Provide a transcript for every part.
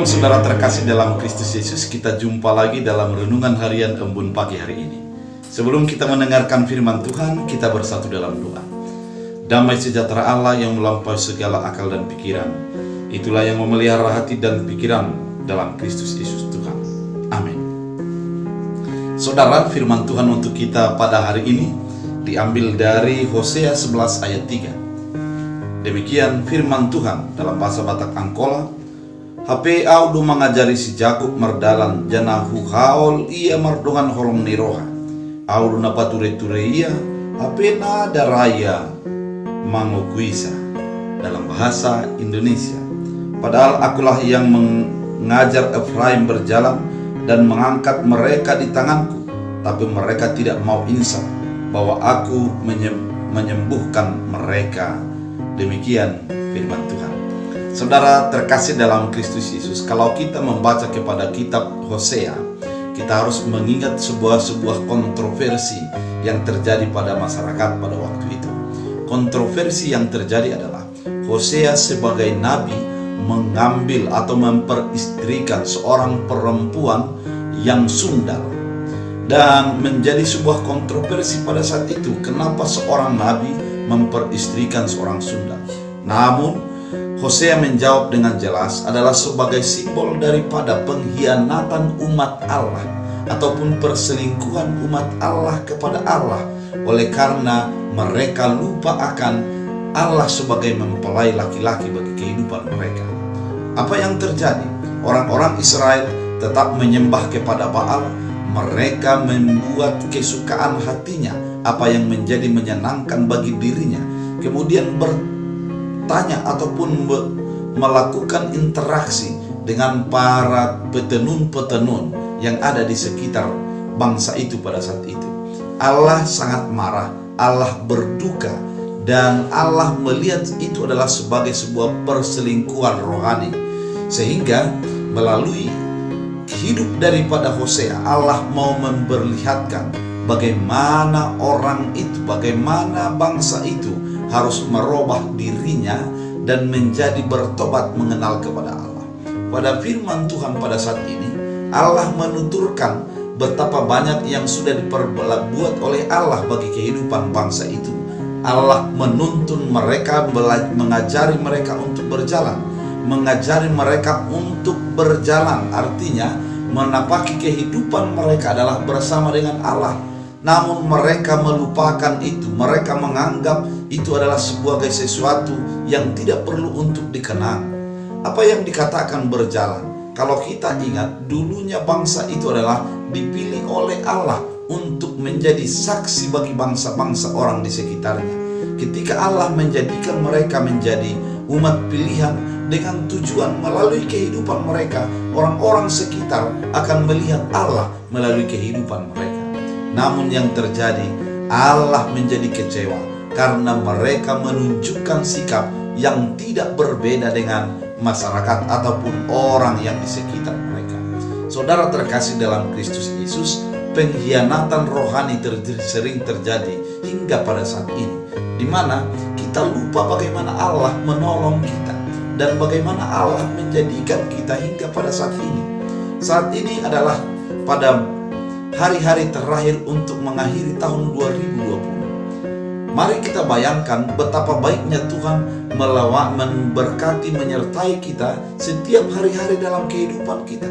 Shalom saudara terkasih dalam Kristus Yesus. Kita jumpa lagi dalam renungan harian Embun pagi hari ini. Sebelum kita mendengarkan firman Tuhan, kita bersatu dalam doa. Damai sejahtera Allah yang melampaui segala akal dan pikiran, itulah yang memelihara hati dan pikiran dalam Kristus Yesus Tuhan. Amin. Saudara, firman Tuhan untuk kita pada hari ini diambil dari Hosea 11 ayat 3. Demikian firman Tuhan dalam bahasa Batak Angkola. Hape audu mengajari si Jakub merdalan janahu haol ia mardongan holong niroha. Audu napa ture-ture ia hape na daraya mangokuisa dalam bahasa Indonesia. Padahal akulah yang mengajar Efraim berjalan dan mengangkat mereka di tanganku, tapi mereka tidak mau insaf bahwa aku menyembuhkan mereka. Demikian firman Tuhan. Saudara terkasih dalam Kristus Yesus, kalau kita membaca kepada kitab Hosea, kita harus mengingat sebuah kontroversi yang terjadi pada masyarakat pada waktu itu. Kontroversi yang terjadi adalah Hosea sebagai nabi mengambil atau memperistrikan seorang perempuan yang sundal. Dan menjadi sebuah kontroversi pada saat itu, kenapa seorang nabi memperistrikan seorang sundal. Namun Hosea menjawab dengan jelas adalah sebagai simbol daripada pengkhianatan umat Allah ataupun perselingkuhan umat Allah kepada Allah, oleh karena mereka lupa akan Allah sebagai mempelai laki-laki bagi kehidupan mereka. Apa yang terjadi? Orang-orang Israel tetap menyembah kepada Baal. Mereka membuat kesukaan hatinya, apa yang menjadi menyenangkan bagi dirinya, kemudian bertanya ataupun melakukan interaksi dengan para petenun-petenun yang ada di sekitar bangsa itu pada saat itu. Allah sangat marah, Allah berduka, dan Allah melihat itu adalah sebagai sebuah perselingkuhan rohani. Sehingga melalui hidup daripada Hosea, Allah mau memperlihatkan bagaimana orang itu, bagaimana bangsa itu harus merubah dirinya dan menjadi bertobat mengenal kepada Allah. Pada firman Tuhan pada saat ini, Allah menuturkan betapa banyak yang sudah diperbuat oleh Allah bagi kehidupan bangsa itu. Allah menuntun mereka, mengajari mereka untuk berjalan, mengajari mereka untuk berjalan, artinya menapaki kehidupan mereka adalah bersama dengan Allah. Namun mereka melupakan itu. Mereka menganggap itu adalah sebagai sesuatu yang tidak perlu untuk dikenang. Apa yang dikatakan berjalan? Kalau kita ingat, dulunya bangsa itu adalah dipilih oleh Allah untuk menjadi saksi bagi bangsa-bangsa orang di sekitarnya. Ketika Allah menjadikan mereka menjadi umat pilihan dengan tujuan melalui kehidupan mereka, orang-orang sekitar akan melihat Allah melalui kehidupan mereka. Namun yang terjadi, Allah menjadi kecewa karena mereka menunjukkan sikap yang tidak berbeda dengan masyarakat ataupun orang yang di sekitar mereka. Saudara terkasih dalam Kristus Yesus, pengkhianatan rohani sering terjadi hingga pada saat ini, di mana kita lupa bagaimana Allah menolong kita dan bagaimana Allah menjadikan kita hingga pada saat ini. Saat ini adalah pada hari-hari terakhir untuk mengakhiri tahun 2020. Mari kita bayangkan betapa baiknya Tuhan memberkati, menyertai kita setiap hari-hari dalam kehidupan kita.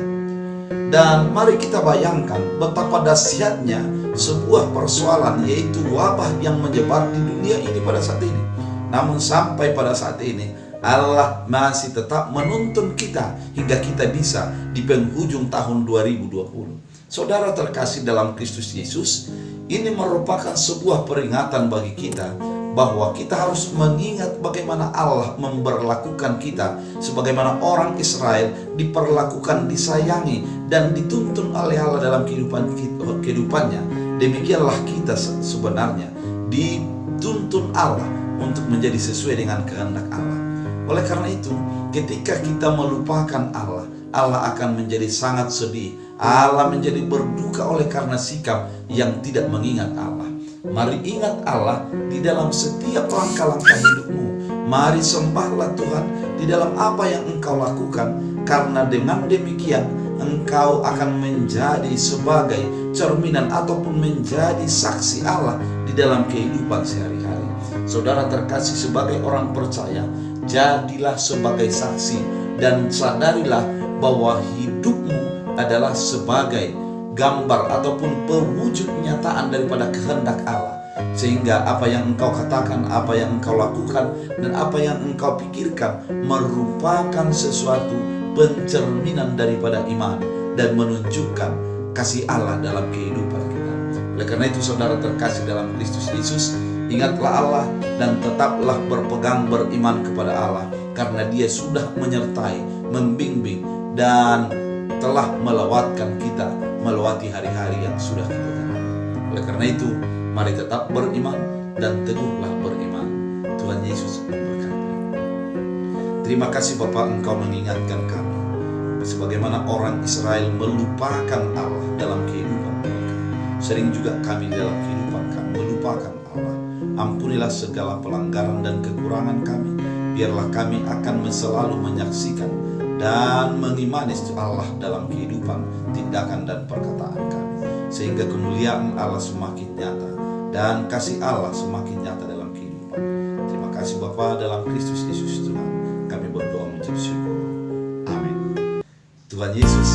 Dan mari kita bayangkan betapa dahsyatnya sebuah persoalan, yaitu wabah yang menyebar di dunia ini pada saat ini. Namun sampai pada saat ini Allah masih tetap menuntun kita hingga kita bisa di penghujung tahun 2020. Saudara terkasih dalam Kristus Yesus, ini merupakan sebuah peringatan bagi kita bahwa kita harus mengingat bagaimana Allah memperlakukan kita sebagaimana orang Israel diperlakukan, disayangi, dan dituntun oleh Allah dalam kehidupannya. Demikianlah kita sebenarnya dituntun Allah untuk menjadi sesuai dengan kehendak Allah. Oleh karena itu, ketika kita melupakan Allah, Allah akan menjadi sangat sedih. Allah menjadi berduka oleh karena sikap yang tidak mengingat Allah. Mari ingat Allah di dalam setiap langkah-langkah hidupmu. Mari sembahlah Tuhan di dalam apa yang engkau lakukan. karena dengan demikian engkau akan menjadi sebagai cerminan ataupun menjadi saksi Allah di dalam kehidupan sehari-hari. Saudara terkasih, sebagai orang percaya, jadilah sebagai saksi dan sadarilah bahwa hidupmu adalah sebagai gambar ataupun pewujud nyataan daripada kehendak Allah. Sehingga apa yang engkau katakan, apa yang engkau lakukan, dan apa yang engkau pikirkan merupakan sesuatu pencerminan daripada iman dan menunjukkan kasih Allah dalam kehidupan kita. Oleh karena itu, saudara terkasih dalam Kristus Yesus, ingatlah Allah dan tetaplah berpegang beriman kepada Allah, karena Dia sudah menyertai, membimbing, dan telah melewatkan kita melewati hari-hari yang sudah kita jalani. Oleh karena itu, mari tetap beriman dan teguhlah beriman. Tuhan Yesus memberkati. Terima kasih Bapa, Engkau mengingatkan kami sebagaimana orang Israel melupakan Allah dalam kehidupan mereka. Sering juga kami dalam kehidupan kami melupakan Allah. Ampunilah segala pelanggaran dan kekurangan kami. Biarlah kami akan selalu menyaksikan dan mengimani Allah dalam kehidupan, tindakan dan perkataan kami, sehingga kemuliaan Allah semakin nyata dan kasih Allah semakin nyata dalam kehidupan. Terima kasih Bapa, dalam Kristus Yesus Tuhan kami berdoa mengucap syukur. Amin. Tuhan Yesus